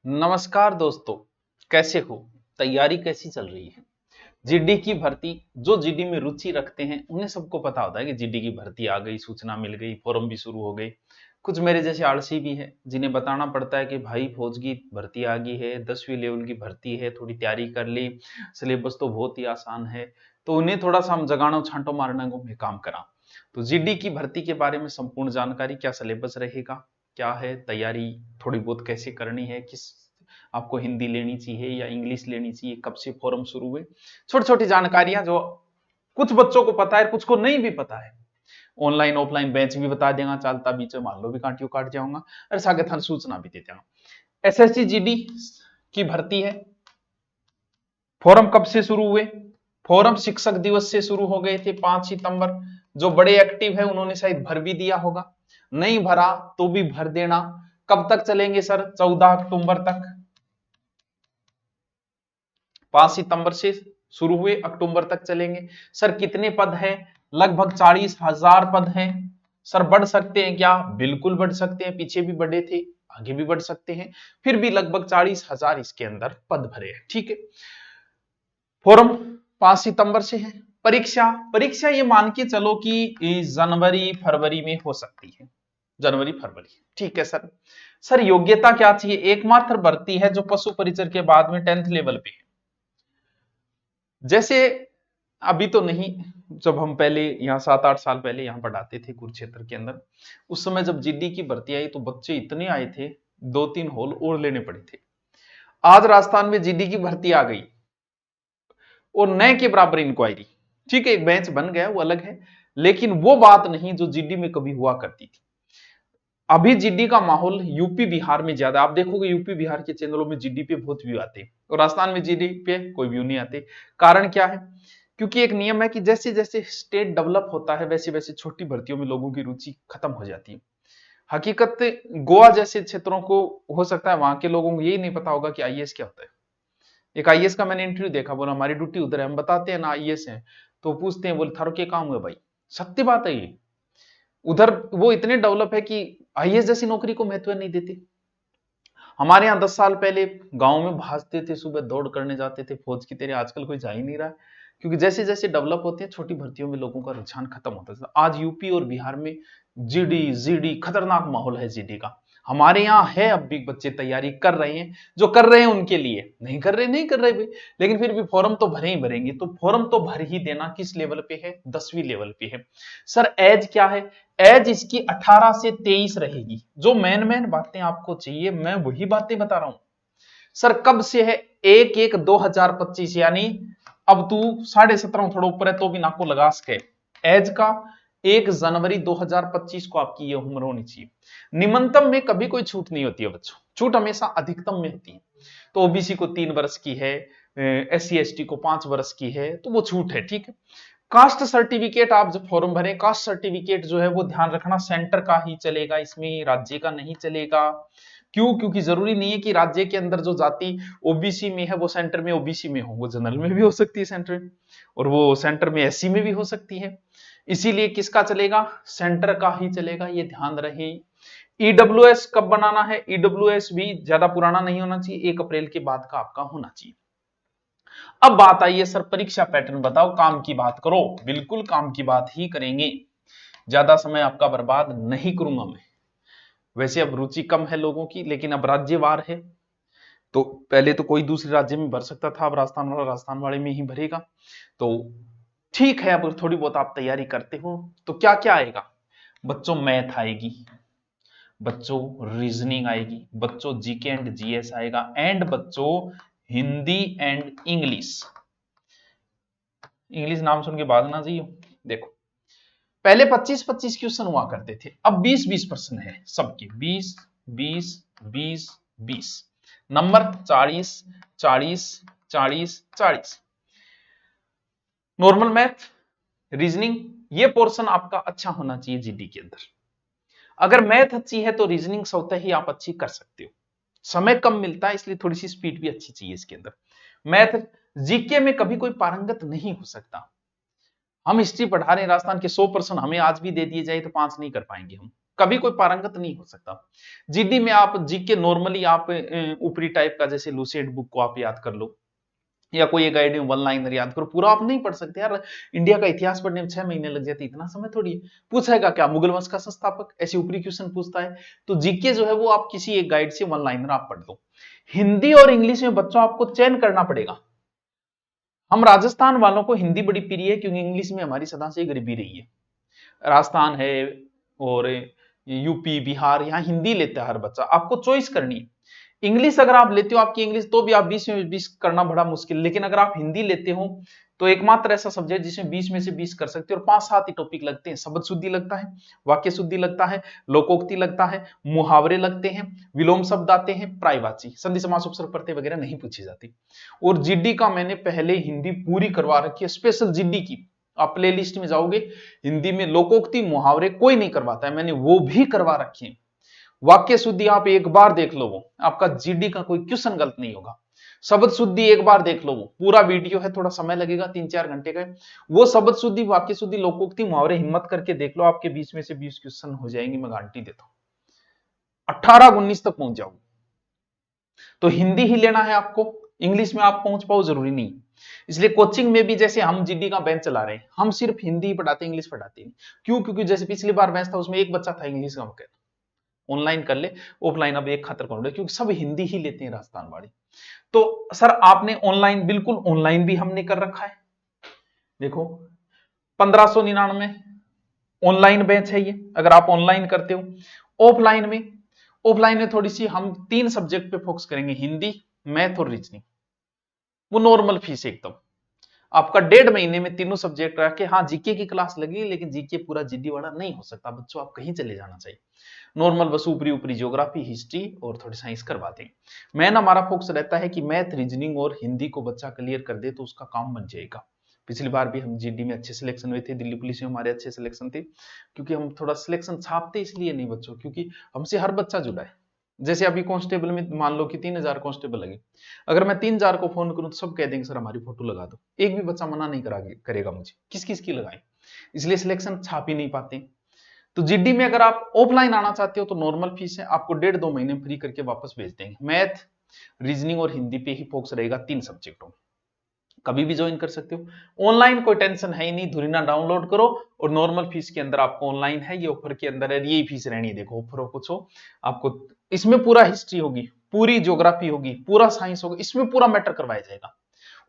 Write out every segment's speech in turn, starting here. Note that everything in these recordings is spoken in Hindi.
नमस्कार दोस्तों, कैसे हो? तैयारी कैसी चल रही है? जीडी की भर्ती, जो जीडी में रुचि रखते हैं उन्हें सबको पता होता है कि जीडी की भर्ती आ गई, सूचना मिल गई, फॉर्म भी शुरू हो गए। कुछ मेरे जैसे आलसी भी है जिन्हें बताना पड़ता है कि भाई फौज की भर्ती आ गई है, 10वीं लेवल की भर्ती है, थोड़ी तैयारी कर ली, सिलेबस तो बहुत ही आसान है। तो उन्हें थोड़ा सा हम जगाना छांटो मारने को मैं काम करा। तो जीडी की भर्ती के बारे में संपूर्ण जानकारी, क्या सिलेबस रहेगा, क्या है तैयारी, थोड़ी बहुत कैसे करनी है, किस आपको हिंदी लेनी चाहिए या इंग्लिश लेनी चाहिए, कब से फॉर्म शुरू हुए, छोटी छोटी जानकारियां जो कुछ बच्चों को पता है, कुछ को नहीं भी पता है। ऑनलाइन ऑफलाइन बैच भी बता देगा, चालता बीच में मान लो भी काटियो काट जाऊंगा, और सागे थान सूचना भी दे देगा। एसएससी जीडी की भर्ती है। फॉर्म कब से शुरू हुए? फॉर्म शिक्षक दिवस से शुरू हो गए थे, 5 सितंबर। जो बड़े एक्टिव है उन्होंने शायद भर भी दिया होगा, नहीं भरा तो भी भर देना। कब तक चलेंगे सर? 14 अक्टूबर तक। 5 सितंबर से शुरू हुए, अक्टूबर तक चलेंगे। सर कितने पद हैं? लगभग 40,000 पद हैं। सर बढ़ सकते हैं क्या? बिल्कुल बढ़ सकते हैं, पीछे भी बढ़े थे, आगे भी बढ़ सकते हैं। फिर भी लगभग 40,000 इसके अंदर पद भरे हैं, ठीक है। फॉर्म 5 सितंबर से है। परीक्षा परीक्षा ये मान के चलो कि जनवरी फरवरी में हो सकती है, जनवरी फरवरी, ठीक है सर। सर योग्यता क्या चाहिए? एकमात्र भर्ती है जो पशु परिचर के बाद में 10th लेवल पे है। जैसे अभी तो नहीं, जब हम पहले यहाँ 7-8 साल पहले यहाँ पढ़ाते थे कुरुक्षेत्र के अंदर, उस समय जब जीडी की भर्ती आई तो बच्चे इतने आए थे, 2-3 हॉल और लेने पड़े थे। आज राजस्थान में जीडी की भर्ती आ गई और नए के बराबर इंक्वायरी, ठीक है, एक बेंच बन गया वो अलग है, लेकिन वो बात नहीं जो जीडी में कभी हुआ करती थी। अभी जीडी का माहौल यूपी बिहार में ज्यादा, आप देखोगे यूपी बिहार के चैनलों में जीडी पे बहुत व्यू आते हैं और राजस्थान में जीडी पे कोई व्यू नहीं आते। कारण क्या है? क्योंकि एक नियम है कि जैसे जैसे स्टेट डेवलप होता है वैसे वैसे छोटी भर्तियों में लोगों की रुचि खत्म हो जाती है। हकीकत गोवा जैसे क्षेत्रों को हो सकता है वहां के लोगों को यही नहीं पता होगा कि आईएएस क्या होता है। एक आईएएस का मैंने इंटरव्यू देखा, बोला हमारी ड्यूटी उधर है, हम बताते हैं ना आईएएस है, तो पूछते हैं, बोले थारो क्या काम हुआ भाई? सत्य बात है ये। उधर वो इतने डेवलप है कि आईएएस जैसी नौकरी को महत्व नहीं देते। हमारे यहाँ 10 साल पहले गांव में भाजते थे, सुबह दौड़ करने जाते थे फौज की तरह, आजकल कोई जा ही नहीं रहा है। क्योंकि जैसे जैसे डेवलप होते हैं छोटी भर्तियों में लोगों का रुझान खत्म होता है। आज यूपी और बिहार में जीडी जीडी खतरनाक माहौल है जीडी का। हमारे यहाँ है, अब भी बच्चे तैयारी कर रहे हैं, जो कर रहे हैं उनके लिए, नहीं कर रहे नहीं कर रहे भाई, लेकिन फिर भी फॉर्म तो भरे ही भरेंगे। तो फॉर्म तो भर ही देना। किस लेवल पे है? 10वीं लेवल पे है। सर एज क्या है? एज इसकी 18 से 23 रहेगी। जो मेन बातें आपको चाहिए मैं वही बातें बता रहा हूं। सर कब से है? 1/1/2025, यानी अब तू 17.5 थोड़ा ऊपर है तो भी नाको लगा सके। एज का 1 जनवरी 2025 को आपकी ये उम्र होनी चाहिए। निम्नतम में कभी कोई छूट नहीं होती है बच्चों, छूट हमेशा अधिकतम में होती है। तो ओबीसी को 3 वर्ष की है, SC ST को 5 वर्ष की है, तो वो छूट है, ठीक है। कास्ट सर्टिफिकेट आप जब फॉर्म भरें, कास्ट सर्टिफिकेट जो है वो ध्यान रखना सेंटर का ही चलेगा, इसमें राज्य का नहीं चलेगा। क्यों? क्योंकि जरूरी नहीं है कि राज्य के अंदर जो जाति ओबीसी में है वो सेंटर में ओबीसी में हो, वो जनरल में भी हो सकती है सेंटर में, और वो सेंटर में एससी में भी हो सकती है। इसीलिए किसका चलेगा? सेंटर का ही चलेगा, ये ध्यान रहे। ईडब्ल्यूएस कब बनाना है? ईडब्ल्यूएस भी ज्यादा पुराना नहीं होना चाहिए, 1 अप्रैल के बाद का आपका होना चाहिए। अब बात आई है सर परीक्षा पैटर्न बताओ, काम की बात करो। बिल्कुल काम की बात ही करेंगे, ज्यादा समय आपका बर्बाद नहीं करूंगा मैं। वैसे अब रुचि कम है लोगों की, लेकिन अब राज्यवार है, तो पहले तो कोई दूसरे राज्य में भर सकता था, अब राजस्थान वाले में ही भरेगा। तो ठीक है, अब थोड़ी बहुत आप तैयारी करते हो तो क्या क्या आएगा? बच्चों मैथ आएगी, बच्चों रीजनिंग आएगी, बच्चों जीके एंड जीएस आएगा, एंड बच्चों हिंदी एंड इंग्लिश। इंग्लिश नाम सुन के बाद ना जाइयो। देखो पहले 25-25 क्वेश्चन हुआ करते थे, अब 20-20 प्रश्न है सबके, 20 20 20 20, नंबर 40 40 40 40। नॉर्मल मैथ, रीजनिंग, ये पोर्शन आपका अच्छा होना चाहिए जीडी के अंदर। अगर मैथ अच्छी है तो रीजनिंग स्वतः ही आप अच्छी कर सकते हो। समय कम मिलता है इसलिए थोड़ी सी स्पीड भी अच्छी चाहिए इसके अंदर। मैथ, जीके में कभी कोई पारंगत नहीं हो सकता। हम हिस्ट्री पढ़ा रहे हैं राजस्थान के, 100% हमें आज भी दे दिए जाए तो 5 नहीं कर पाएंगे हम। कभी कोई पारंगत नहीं हो सकता। जीडी में आप जीके नॉर्मली आप ऊपरी टाइप का जैसे लूसेंट बुक को आप याद कर लो, या कोई एक गाइड में वन लाइनर याद करो, पूरा आप नहीं पढ़ सकते यार। इंडिया का इतिहास पढ़ने में 6 महीने लग जाते, इतना समय थोड़ी है। पूछेगा क्या, मुगल वंश का संस्थापक, ऐसे ऊपरी क्वेश्चन पूछता है। तो जीके जो है वो आप किसी एक गाइड से वन लाइनर आप पढ़ लो। हिंदी और इंग्लिश में बच्चों आपको चयन करना पड़ेगा। हम राजस्थान वालों को हिंदी बड़ी प्रिय है, क्योंकि इंग्लिश में हमारी सदा से गरीबी रही है। राजस्थान है और यूपी बिहार, यहाँ हिंदी लेता है हर बच्चा, आपको चॉइस करनी है। इंग्लिश अगर आप लेते हो, आपकी इंग्लिश तो भी आप 20 में 20 करना बड़ा मुश्किल, लेकिन अगर आप हिंदी लेते हो तो एकमात्र ऐसा सब्जेक्ट जिसमें 20 में से 20 कर सकते हो, और 5-7 ही टॉपिक लगते हैं। शब्द शुद्धि लगता है, वाक्य शुद्धि लगता है, लोकोक्ति लगता है, मुहावरे लगते हैं, विलोम शब्द आते हैं, प्रायवाची, संधि समास उपसर्ग प्रत्यय वगैरह नहीं पूछी जाती। और जीडी का मैंने पहले हिंदी पूरी करवा रखी है, स्पेशल जीडी की। आप प्ले लिस्ट में जाओगे, हिंदी में लोकोक्ति मुहावरे कोई नहीं करवाता है, मैंने वो भी करवा रखी है। वाक्य शुद्धि आप एक बार देख लो, वो आपका जीडी का कोई क्वेश्चन गलत नहीं होगा। शब्द शुद्धि एक बार देख लो, वो पूरा वीडियो है, थोड़ा समय लगेगा, 3-4 घंटे का। वो शब्द शुद्धि, वाक्य शुद्धि, लोकोक्ति, मुहावरे हिम्मत करके देख लो, आपके 20 में से 20 क्वेश्चन हो जाएंगे, मैं गारंटी देता हूं। 18-19 तक पहुंच जाओगे। तो हिंदी ही लेना है आपको, इंग्लिश में आप पहुंच पाओ जरूरी नहीं। इसलिए कोचिंग में भी जैसे हम जीडी का बेंच चला रहे हैं, हम सिर्फ हिंदी ही पढ़ाते, इंग्लिश पढ़ाते नहीं। क्यों? क्योंकि जैसे पिछली बार बेंच था, उसमें एक बच्चा था इंग्लिश का, ऑनलाइन कर ले, ऑफलाइन अब एक खातर कर, क्योंकि सब हिंदी ही लेते हैं राजस्थान वाले। तो सर आपने ऑनलाइन, बिल्कुल ऑनलाइन भी हमने कर रखा है, देखो 1599 ऑनलाइन बैच है ये, अगर आप ऑनलाइन करते हो। ऑफलाइन में थोड़ी सी हम 3 सब्जेक्ट पे फोकस करेंगे, हिंदी, मैथ और रीजनिंग। वो नॉर्मल फीस एकदम आपका 1.5 महीने में तीनों सब्जेक्ट रख के, हाँ जीके की क्लास लगेगी, लेकिन जीके पूरा जीडी वाला नहीं हो सकता बच्चों, आप कहीं चले जाना चाहिए। नॉर्मल बस ऊपरी ऊपरी ज्योग्राफी, हिस्ट्री और थोड़ी साइंस करवाते हैं। मैन हमारा फोकस रहता है कि मैथ, रीजनिंग और हिंदी को बच्चा क्लियर कर दे तो उसका काम बन जाएगा। पिछली बार भी हम जीडी में अच्छे सिलेक्शन हुए थे, दिल्ली पुलिस में हमारे अच्छे सिलेक्शन थे, क्योंकि हम थोड़ा सिलेक्शन छापते इसलिए नहीं बच्चों, क्योंकि हमसे हर बच्चा जुड़ा है। जैसे अभी कांस्टेबल में मान लो कि 3000 कांस्टेबल लगे, अगर मैं 3000 को फोन करूं तो सब कह देंगे सर हमारी फोटो लगा दो, एक भी बच्चा मना नहीं करेगा मुझे, किस किस की लगाएं, इसलिए सिलेक्शन छाप ही नहीं पाते। तो जीडी में अगर आप ऑफलाइन आना चाहते हो तो नॉर्मल फीस है, आपको 1.5-2 महीने फ्री करके वापस भेज देंगे। मैथ, रीजनिंग और हिंदी पे ही फोकस रहेगा, 3 सब्जेक्टों में। कभी भी ज्वाइन कर सकते हो, ऑनलाइन कोई टेंशन है ही नहीं, धुरीना डाउनलोड करो और नॉर्मल फीस के अंदर आपको ऑनलाइन है, ये ऑफर के अंदर है, यही फीस रहनी है। देखो ऑफर कुछ हो, आपको इसमें पूरा हिस्ट्री होगी, पूरी ज्योग्राफी होगी, पूरा साइंस होगा, इसमें पूरा मैटर करवाया जाएगा।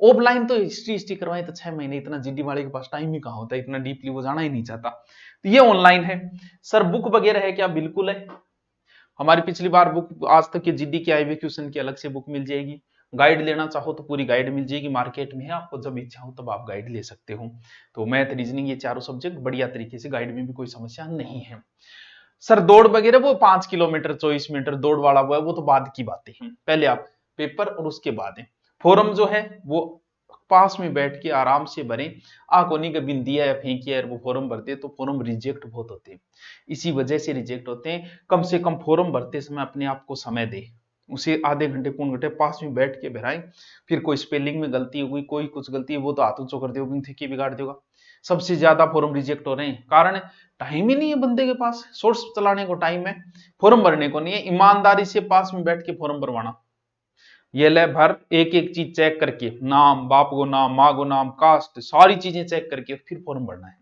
ऑफलाइन तो हिस्ट्री करवाए तो 6 महीने, इतना जीडी वाले के पास टाइम ही कहाँ होता है, इतना डीपली वो जाना ही नहीं चाहता। तो ये ऑनलाइन है। सर बुक वगैरह है क्या? बिल्कुल है, हमारी पिछली बार बुक, आज तक के जीडी के आए हुए क्वेश्चन की अलग से बुक मिल जाएगी। गाइड लेना चाहो तो पूरी गाइड मिल जाएगी, मार्केट में है, आपको जब इच्छा हो तब आप गाइड ले सकते हो। तो मैथ, रीजनिंग, ये चारों सब्जेक्ट बढ़िया तरीके से, गाइड में भी कोई समस्या नहीं है। सर दौड़ वगैरह वो 5 किलोमीटर 24 मीटर दौड़ वाला वो तो बाद की बातें हैं, पहले आप पेपर और उसके बाद है। फोरम जो है वो पास में बैठ के आराम से भरें, कोनी का बिन दिया या फेंकिया वो फॉर्म भरते तो फॉर्म रिजेक्ट बहुत होते हैं, इसी वजह से रिजेक्ट होते हैं। कम से कम फॉर्म भरते समय अपने आप को समय दे, उसे आधे घंटे पौन घंटे पास में बैठ के भराएं। फिर कोई स्पेलिंग में गलती हो गई, कोई कुछ गलती है, वो तो हाथों चो कर देगा, थे बिगाड़ देगा। सबसे ज्यादा फॉर्म रिजेक्ट हो रहे हैं, कारण टाइम ही नहीं है बंदे के पास, सोर्स चलाने को टाइम है, फॉर्म भरने को नहीं है। ईमानदारी से पास में बैठ के फॉर्म भरवाना, ये ले भर, एक एक चीज चेक करके, नाम, बाप को नाम, माँ को नाम, कास्ट, सारी चीजें चेक करके फिर फॉर्म भरना है।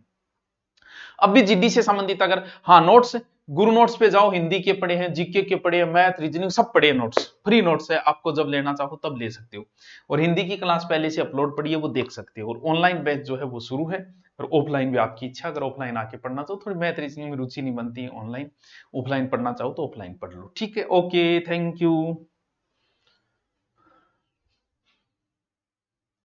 अब भी जीडी से संबंधित अगर, हाँ नोट्स, गुरु नोट्स पे जाओ, हिंदी के पढ़े हैं, जीके के पढ़े हैं, मैथ, रीजनिंग सब पढ़े हैं, नोट्स फ्री नोट्स है, आपको जब लेना चाहो तब ले सकते हो। और हिंदी की क्लास पहले से अपलोड पड़ी है, वो देख सकते हो। और ऑनलाइन बैच जो है वो शुरू है, और ऑफलाइन भी आपकी इच्छा, अगर ऑफलाइन आके पढ़ना चाहो, थोड़ी मैथ रीजनिंग में रुचि नहीं बनती है ऑनलाइन, ऑफलाइन पढ़ना चाहो तो ऑफलाइन पढ़ लो। ठीक है, ओके, थैंक यू।